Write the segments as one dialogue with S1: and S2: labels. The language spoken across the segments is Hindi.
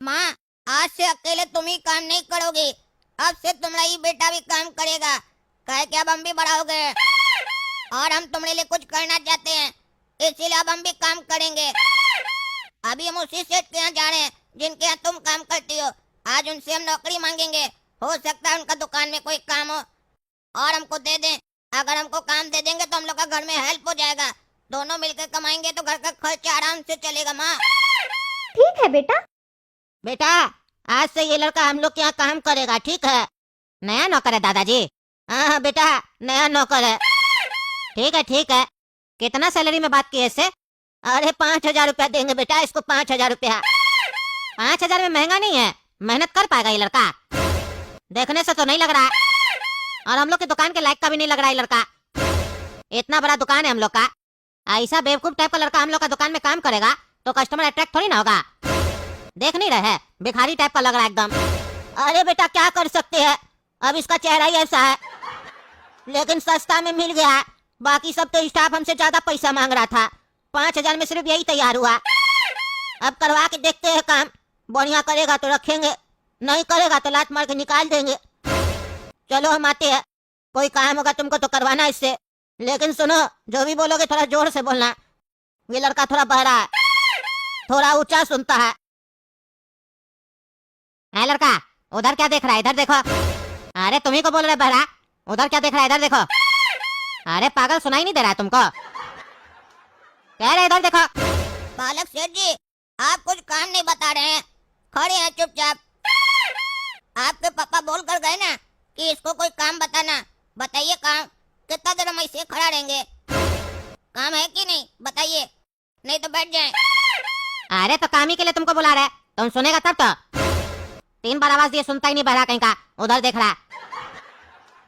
S1: माँ, आज से अकेले तुम ही काम नहीं करोगे। अब से तुम्हारा ही बेटा भी काम करेगा। कहे कि अब हम भी बड़ा हो गए और हम तुम्हारे लिए कुछ करना चाहते हैं, इसीलिए अब हम भी काम करेंगे। अभी हम उसी सेठ के यहाँ जा रहे हैं जिनके यहाँ तुम काम करती हो। आज उनसे हम नौकरी मांगेंगे। हो सकता है उनका दुकान में कोई काम हो और हमको दे दें। अगर हमको काम दे देंगे तो हम लोग का घर में हेल्प हो जाएगा। दोनों मिलकर कमाएंगे तो घर का खर्चा आराम से चलेगा। माँ,
S2: ठीक है बेटा।
S1: बेटा, आज से ये लड़का हम लोग के यहाँ काम करेगा, ठीक है? नया नौकर है दादाजी? हाँ हाँ बेटा, नया नौकर है। ठीक है ठीक है। कितना सैलरी में बात की है इससे? अरे 5,000 रुपया देंगे बेटा इसको, 5,000 रुपया। 5,000 में महंगा नहीं है? मेहनत कर पाएगा ये लड़का? देखने से तो नहीं लग रहा है, और हम लोग की दुकान के लायक का भी नहीं लग रहा है लड़का। इतना बड़ा दुकान है हम लोग का, ऐसा बेवकूफ टाइप का लड़का हम लोग का दुकान में काम करेगा तो कस्टमर अट्रैक्ट थोड़ी ना होगा। देख नहीं रहे, भिखारी टाइप का लग रहा है एकदम। अरे बेटा क्या कर सकते हैं, अब इसका चेहरा ही ऐसा है। लेकिन सस्ता में मिल गया। बाकी सब तो स्टाफ हमसे ज्यादा पैसा मांग रहा था। 5,000 में सिर्फ यही तैयार हुआ। अब करवा के देखते हैं काम। बढ़िया करेगा तो रखेंगे, नहीं करेगा तो लात मार के निकाल देंगे। चलो हम आते हैं। कोई काम होगा तुमको तो करवाना इससे, लेकिन सुनो, जो भी बोलोगे थोड़ा जोर से बोलना। ये लड़का थोड़ा बहरा है, थोड़ा ऊंचा सुनता है। लड़का, उधर क्या देख रहा है? इधर देखो। अरे तुम्ही को बोल रहे बहरा, उधर क्या देख रहा है? इधर देखो। अरे पागल, सुनाई नहीं दे रहा है तुमको? कह रहे इधर देखो। बालक सेठ जी, आप कुछ काम नहीं बता रहे हैं, खड़े हैं चुपचाप। आपके पापा बोल कर गए ना कि इसको कोई काम बताना। बताइए काम। कितना देर हम ऐसे खड़ा रहेंगे? काम है कि नहीं बताइए, नहीं तो बैठ जाएं। अरे तो काम ही के लिए तुमको बुला रहा है, तुम सुनेगा तब तो। 3 बार आवाज दिए सुनता ही नहीं बहरा कहीं का। उधर देख रहा है,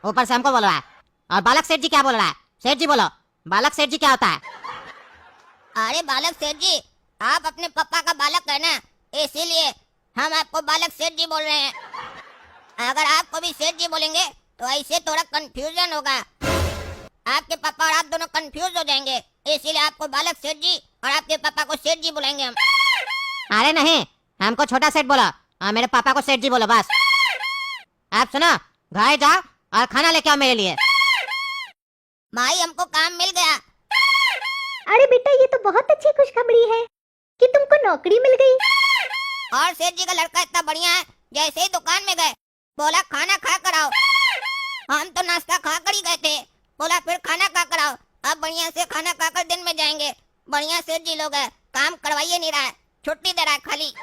S1: ऊपर से हमको बोल रहा है। और बालक सेठ जी क्या बोल रहा है? सेठ जी बोलो, बालक सेठ जी क्या होता है? अरे बालक सेठ जी, आप अपने पापा का बालक है ना, इसीलिए हम आपको बालक सेठ जी बोल रहे हैं। अगर आपको भी सेठ जी बोलेंगे तो ऐसे थोड़ा कंफ्यूजन होगा। आपके पापा और आप दोनों कंफ्यूज हो जाएंगे, इसीलिए आपको बालक सेठ जी और आपके पापा को सेठ जी बुलाएंगे हम। अरे नहीं, हमको छोटा सेठ बोलो और मेरे पापा को सेठ जी बोलो बस। आप सुनो, घर जाओ और खाना लेके आओ मेरे लिए। माई, हमको काम मिल गया।
S2: अरे बेटा, ये तो बहुत अच्छी खुशखबरी है कि तुमको नौकरी मिल गई।
S1: और सेठ जी का लड़का इतना बढ़िया है, जैसे ही दुकान में गए बोला खाना खा कर आओ। हम तो नाश्ता खा कर ही गए थे, बोला फिर खाना खा कर आओ। अब बढ़िया से खाना खाकर दिन में जाएंगे। बढ़िया सेठ जी लोग है, काम करवाइए नहीं रहा है, छुट्टी दे रहा है खाली।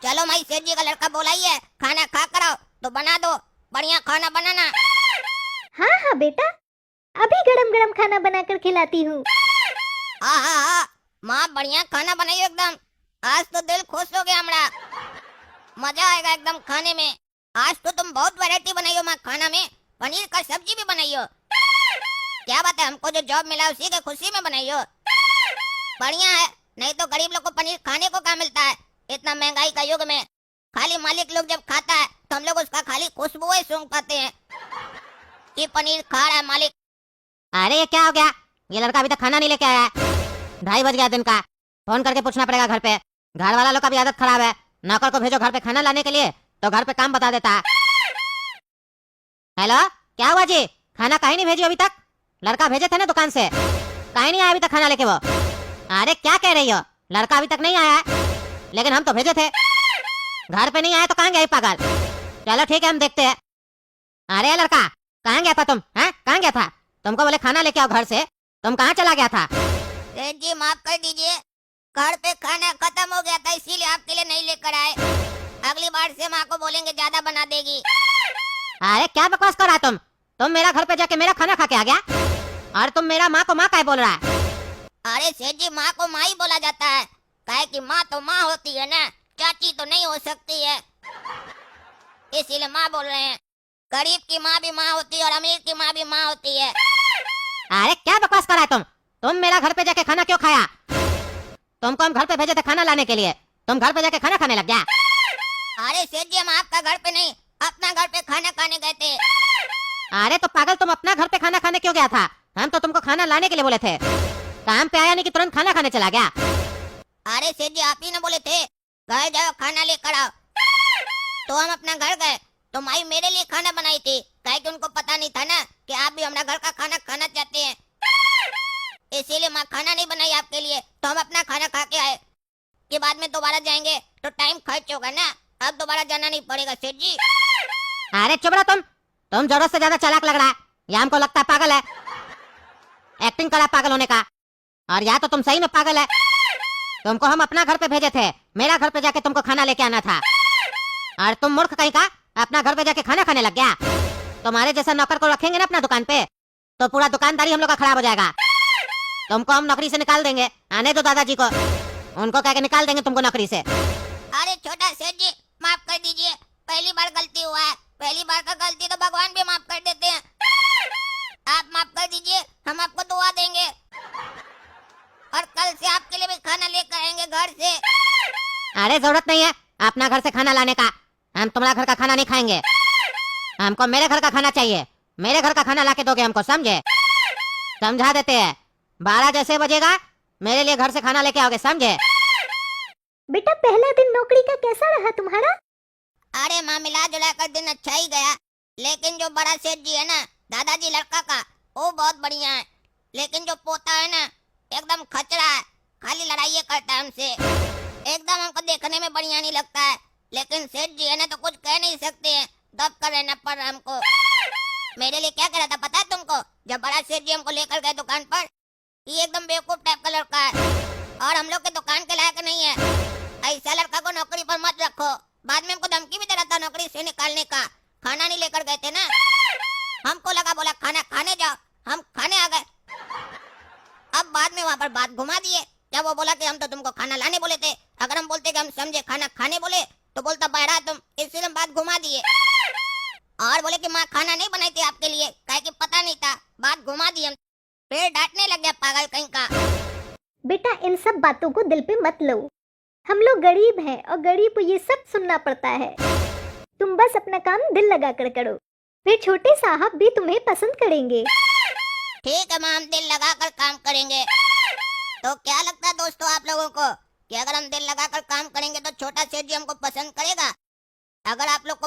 S1: चलो माई, सेठ जी का लड़का बोलाइए खाना खा कर आओ तो बना दो। बढ़िया खाना बनाना।
S2: हाँ हाँ बेटा, अभी गरम गरम खाना बनाकर खिलाती हूँ।
S1: हाँ हाँ हाँ माँ, बढ़िया खाना बनाइयो एकदम। आज तो दिल खुश हो गया हमारा, मजा आएगा एकदम खाने में। आज तो तुम बहुत वैरायटी बनाइयो माँ खाना में। पनीर का सब्जी भी बनाइयो। क्या बात है, हमको जो जॉब मिला उसी के खुशी में बनाइयो। बढ़िया है, नहीं तो गरीब लोग को पनीर खाने को क्या मिलता है इतना महंगाई का युग में। खाली मालिक लोग जब खाता है तो हम लोग उसका खाली खुशबू ही सूंघ पाते हैं कि पनीर खा रहा है मालिक। अरे ये क्या हो गया, ये लड़का अभी तक खाना नहीं लेके आया है। 2:30 बज गया दिन का। फोन करके पूछना पड़ेगा घर पे। घर वाला लोग का भी आदत खराब है, नौकर को भेजो घर पे खाना लाने के लिए तो घर पे काम बता देता है। हेलो, क्या हुआ जी? खाना काहे नहीं भेजी अभी तक? लड़का भेजे थे ना दुकान से, काहे नहीं आया अभी तक खाना लेके वो? अरे क्या कह रही हो, लड़का अभी तक नहीं आया है? लेकिन हम तो भेजे थे। घर पे नहीं आया तो कहाँ गया पागल? चलो ठीक है, हम देखते हैं। अरे लड़का, कहाँ गया था तुम? हैं, कहाँ गया था? तुमको बोले खाना लेके आओ घर से, तुम कहाँ चला गया था? सेठ जी माफ कर दीजिए, घर पे खाना खत्म हो गया था इसीलिए आपके लिए नहीं लेकर आए। अगली बार से माँ को बोलेंगे ज्यादा बना देगी। अरे क्या बकवास कर रहा है तुम मेरा घर पे जाके मेरा खाना खा के आ गया और तुम मेरा माँ को माँ का बोल रहा है? अरे सेठ जी, माँ को माँ ही बोला जाता है, काहे कि माँ तो माँ होती है ना, चाची तो नहीं हो सकती है, इसीलिए माँ बोल रहे हैं। गरीब की माँ भी माँ होती है और अमीर की माँ भी माँ होती है। अरे क्या बकवास कर रहा है तुम मेरा घर पे जाके खाना क्यों खाया? तुमको हम घर पे भेजे थे खाना लाने के लिए, तुम घर पे जाके खाना खाने लग गया। अरे सेठ जी, हम आपका घर पे नहीं अपना घर पे खाना खाने गए थे। अरे तो पागल, तुम अपना घर पे खाना खाने क्यों गया था? हम तो तुमको खाना लाने के लिए बोले थे। काम पे आया नहीं कि तुरंत खाना खाने चला गया। अरे सेठ जी, आप ही ने बोले थे घर जाओ खाना लेकर आओ। तो हम अपना घर गए तो माई मेरे लिए खाना बनाई थी, काहे कि उनको पता नहीं था ना कि आप भी हमारा घर का खाना खाना चाहते हैं, इसीलिए माँ खाना नहीं बनाई आपके लिए। तो हम अपना खाना खा के आए कि बाद में दोबारा जाएंगे तो टाइम खर्च होगा ना, अब दोबारा जाना नहीं पड़ेगा सेठ जी। अरे चुप रहो तुम जरूरत से ज्यादा चालाक लग रहा है, या हमको लगता है पागल है, एक्टिंग करा पागल होने का, और या तो तुम सही में पागल है। तुमको हम अपना घर पे भेजे थे, मेरा घर पे जाके तुमको खाना लेके आना था, और तुम मूर्ख कहीं का अपना घर पे जाके खाना खाने लग गया। तुम्हारे जैसा नौकर को रखेंगे ना अपना दुकान पे तो पूरा दुकानदारी हम लोग का खराब हो जाएगा। तुमको हम नौकरी से निकाल देंगे, आने दो दादाजी को, उनको कह के निकाल देंगे तुमको नौकरी से। अरे छोटा सेठ जी माफ कर दीजिए, पहली बार गलती हुआ है, पहली बार का गलती तो भगवान भी माफ कर देते हैं, आप माफ कर दीजिए, हम आपको दुआ देंगे और कल से आपके लिए भी खाना लेकर आएंगे घर से। अरे जरूरत नहीं है अपना घर से खाना लाने का, हम तुम्हारा घर का खाना नहीं खाएंगे, हमको मेरे घर का खाना चाहिए, मेरे घर का खाना लाके दोगे हमको, समझे? समझा देते हैं, 12 जैसे बजेगा मेरे लिए घर से खाना लेके आओगे, समझे?
S2: बेटा पहला दिन नौकरी का कैसा रहा तुम्हारा?
S1: अरे माँ मिला जुला कर दिन अच्छा ही गया, लेकिन जो बड़ा सेठ जी है ना दादाजी लड़का का, वो बहुत बढ़िया है, लेकिन जो पोता है ना एकदम खचरा है, खाली लड़ाई करता है हमसे, एकदम हमको देखने में बढ़िया नहीं लगता है, लेकिन सेठ जी है ना तो कुछ कह नहीं सकते हैं, दब कर रहना पड़ रहा हमको। मेरे लिए क्या कह रहा था पता है तुमको? जब बड़ा सेठ जी हमको लेकर गए दुकान पर, ये एकदम बेवकूफ टाइप का लड़का है और हम लोग के दुकान के लायक नहीं है, ऐसा लड़का को नौकरी पर मत रखो। बाद में हमको धमकी भी दे रहा था नौकरी से निकालने का, खाना नहीं लेकर गए थे ना, हमको लगा बोला खाना खाने जाओ, हम खाने आ गए, अब बाद में वहाँ पर बात घुमा दिए, जब वो बोला कि हम तो तुमको खाना लाने बोले थे, अगर हम बोलते कि हम समझे खाना खाने बोले तो बोलता बहरा तुम, इसलिए हम बात घुमा दिए और बोले कि माँ खाना नहीं बनाई थी आपके लिए, काहे कि पता नहीं था, बात घुमा दी हम, फिर डांटने लग गया पागल कहीं का।
S2: बेटा इन सब बातों को दिल पे मत लो, हम लोग गरीब हैं और गरीब को ये सब सुनना पड़ता है, तुम बस अपना काम दिल लगा कर करो, फिर छोटे साहब भी तुम्हें पसंद करेंगे।
S1: ठीक है माँ, हम दिल लगा कर काम करेंगे। तो क्या लगता है दोस्तों आप लोगों को कि अगर हम दिल लगा कर काम करेंगे तो छोटा सेठ जी हमको पसंद करेगा? अगर आप लोग को